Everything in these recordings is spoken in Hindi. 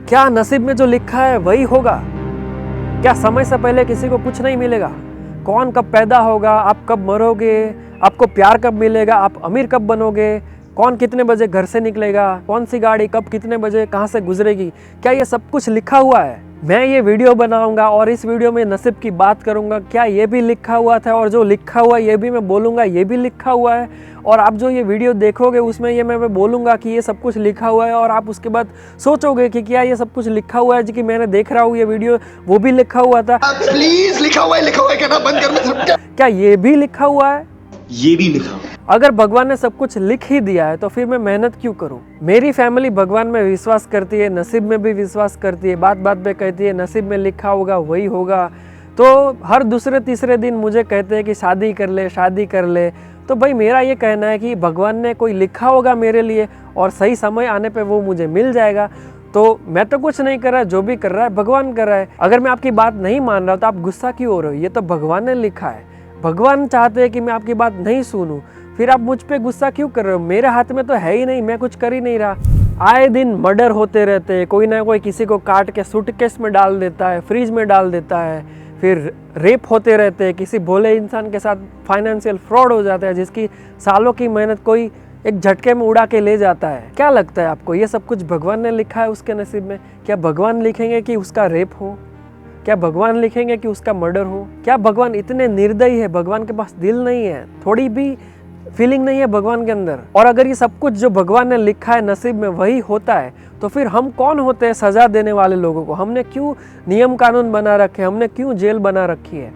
क्या नसीब में जो लिखा है वही होगा? क्या समय से पहले किसी को कुछ नहीं मिलेगा? कौन कब पैदा होगा, आप कब मरोगे, आपको प्यार कब मिलेगा, आप अमीर कब बनोगे, कौन कितने बजे घर से निकलेगा, कौन सी गाड़ी कब कितने बजे कहाँ से गुजरेगी, क्या ये सब कुछ लिखा हुआ है? मैं ये वीडियो बनाऊंगा और इस वीडियो में नसीब की बात करूंगा। क्या ये भी लिखा हुआ था? और जो लिखा हुआ ये भी मैं बोलूंगा ये भी लिखा हुआ है। और आप जो ये वीडियो देखोगे उसमें ये मैं बोलूंगा कि ये सब कुछ लिखा हुआ है, और आप उसके बाद सोचोगे कि क्या ये सब कुछ लिखा हुआ है जी, कि मैंने देख रहा हूँ ये वीडियो वो भी लिखा हुआ था। प्लीज लिखा हुआ है कहना बंद कर। क्या ये भी लिखा हुआ है? ये भी लिखा हुआ है। अगर भगवान ने सब कुछ लिख ही दिया है तो फिर मैं मेहनत क्यों करूं? मेरी फैमिली भगवान में विश्वास करती है, नसीब में भी विश्वास करती है, बात बात पे कहती है नसीब में लिखा होगा वही होगा। तो हर दूसरे तीसरे दिन मुझे कहते हैं कि शादी कर ले, शादी कर ले। तो भाई मेरा ये कहना है कि भगवान ने कोई लिखा होगा मेरे लिए और सही समय आने पे वो मुझे मिल जाएगा। तो मैं तो कुछ नहीं कर रहा, जो भी कर रहा है भगवान कर रहा है। अगर मैं आपकी बात नहीं मान रहा तो आप गुस्सा क्यों हो रहे हो? ये तो भगवान ने लिखा है, भगवान चाहते हैं कि मैं आपकी बात नहीं सुनूं, फिर आप मुझ पे गुस्सा क्यों कर रहे हो? मेरे हाथ में तो है ही नहीं, मैं कुछ कर ही नहीं रहा। आए दिन मर्डर होते रहते हैं, कोई ना कोई किसी को काट के सूटकेस में डाल देता है, फ्रिज में डाल देता है, फिर रेप होते रहते हैं, किसी भोले इंसान के साथ फाइनेंशियल फ्रॉड हो जाता है जिसकी सालों की मेहनत कोई एक झटके में उड़ा के ले जाता है। क्या लगता है आपको ये सब कुछ भगवान ने लिखा है उसके नसीब में? क्या भगवान लिखेंगे कि उसका रेप हो? क्या भगवान लिखेंगे कि उसका मर्डर हो? क्या भगवान इतने निर्दयी है? भगवान के पास दिल नहीं है, थोड़ी भी फीलिंग नहीं है भगवान के अंदर? और अगर ये सब कुछ जो भगवान ने लिखा है नसीब में वही होता है तो फिर हम कौन होते हैं सजा देने वाले लोगों को? हमने क्यों नियम कानून बना रखे, हमने क्यों जेल बना रखी है?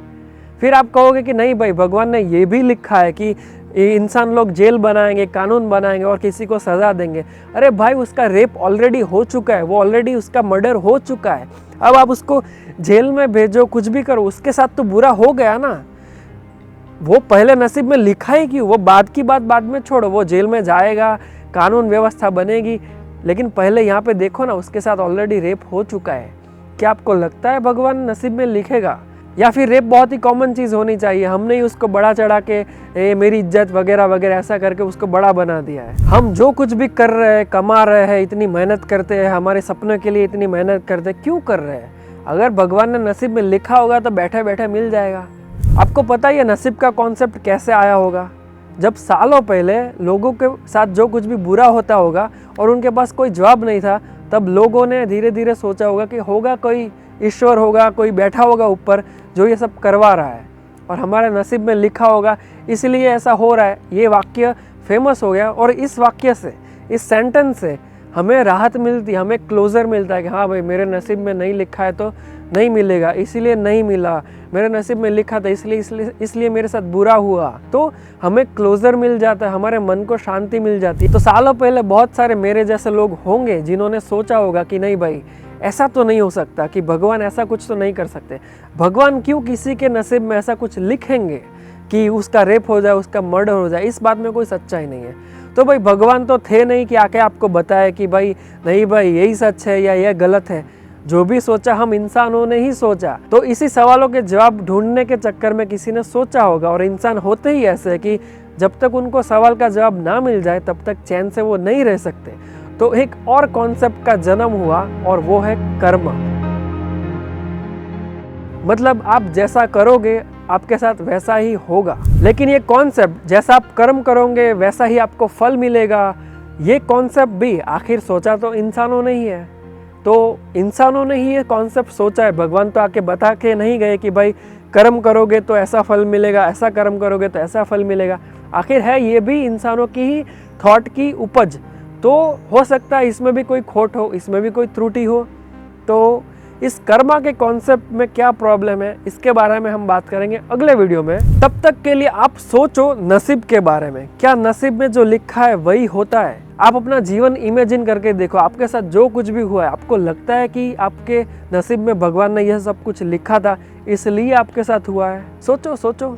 फिर आप कहोगे कि नहीं भाई भगवान ने ये भी लिखा है कि इंसान लोग जेल बनाएंगे, कानून बनाएंगे और किसी को सजा देंगे। अरे भाई उसका रेप ऑलरेडी हो चुका है, वो ऑलरेडी उसका मर्डर हो चुका है। अब आप उसको जेल में भेजो, कुछ भी करो, उसके साथ तो बुरा हो गया ना। वो पहले नसीब में लिखा ही क्यों? वो बाद की बात बाद में छोड़ो, वो जेल में जाएगा, कानून व्यवस्था बनेगी, लेकिन पहले यहाँ पे देखो ना उसके साथ ऑलरेडी रेप हो चुका है। क्या आपको लगता है भगवान नसीब में लिखेगा? या फिर रेप बहुत ही कॉमन चीज़ होनी चाहिए, हमने ही उसको बड़ा चढ़ा के मेरी इज्जत वगैरह वगैरह ऐसा करके उसको बड़ा बना दिया है। हम जो कुछ भी कर रहे हैं, कमा रहे हैं, इतनी मेहनत करते हैं, हमारे सपनों के लिए इतनी मेहनत करते हैं, क्यों कर रहे हैं? अगर भगवान ने नसीब में लिखा होगा तो बैठे बैठे मिल जाएगा। आपको पता है नसीब का कॉन्सेप्ट कैसे आया होगा? जब सालों पहले लोगों के साथ जो कुछ भी बुरा होता होगा और उनके पास कोई जवाब नहीं था, तब लोगों ने धीरे धीरे सोचा होगा कि होगा कोई ईश्वर, होगा कोई बैठा होगा ऊपर जो ये सब करवा रहा है और हमारे नसीब में लिखा होगा इसलिए ऐसा हो रहा है। ये वाक्य फेमस हो गया और इस वाक्य से, इस सेंटेंस से हमें राहत मिलती है, हमें क्लोजर मिलता है कि हाँ भाई मेरे नसीब में नहीं लिखा है तो नहीं मिलेगा, इसीलिए नहीं मिला। मेरे नसीब में लिखा था इसलिए मेरे साथ बुरा हुआ, तो हमें क्लोजर मिल जाता है, हमारे मन को शांति मिल जाती है। तो सालों पहले बहुत सारे मेरे जैसे लोग होंगे जिन्होंने सोचा होगा कि नहीं भाई ऐसा तो नहीं हो सकता, कि भगवान ऐसा कुछ तो नहीं कर सकते। भगवान क्यों किसी के नसीब में ऐसा कुछ लिखेंगे कि उसका रेप हो जाए, उसका मर्डर हो जाए? इस बात में कोई सच्चाई नहीं है। तो भाई भगवान तो थे नहीं कि आके आपको बताए कि भाई नहीं भाई यही सच है या यह गलत है। जो भी सोचा हम इंसानों ने ही सोचा। तो इसी सवालों के जवाब ढूंढने के चक्कर में किसी ने सोचा होगा, और इंसान होते ही ऐसे है कि जब तक उनको सवाल का जवाब ना मिल जाए तब तक चैन से वो नहीं रह सकते। तो एक और कॉन्सेप्ट का जन्म हुआ और वो है कर्म। मतलब आप जैसा करोगे आपके साथ वैसा ही होगा। लेकिन ये कॉन्सेप्ट जैसा आप कर्म करोगे वैसा ही आपको फल मिलेगा, ये कॉन्सेप्ट भी आखिर सोचा तो इंसानों ने ही है। तो इंसानों ने ही ये कॉन्सेप्ट सोचा है, भगवान तो आके बता के नहीं गए कि भाई कर्म करोगे तो ऐसा फल मिलेगा, ऐसा कर्म करोगे तो ऐसा फल मिलेगा। आखिर है ये भी इंसानों की ही थॉट की उपज। तो हो सकता है इसमें भी कोई खोट हो, इसमें भी कोई त्रुटि हो। तो इस कर्मा के कॉन्सेप्ट में क्या प्रॉब्लम है इसके बारे में हम बात करेंगे अगले वीडियो में। तब तक के लिए आप सोचो नसीब के बारे में। क्या नसीब में जो लिखा है वही होता है? आप अपना जीवन इमेजिन करके देखो, आपके साथ जो कुछ भी हुआ है, आपको लगता है कि आपके नसीब में भगवान ने यह सब कुछ लिखा था इसलिए आपके साथ हुआ है? सोचो सोचो।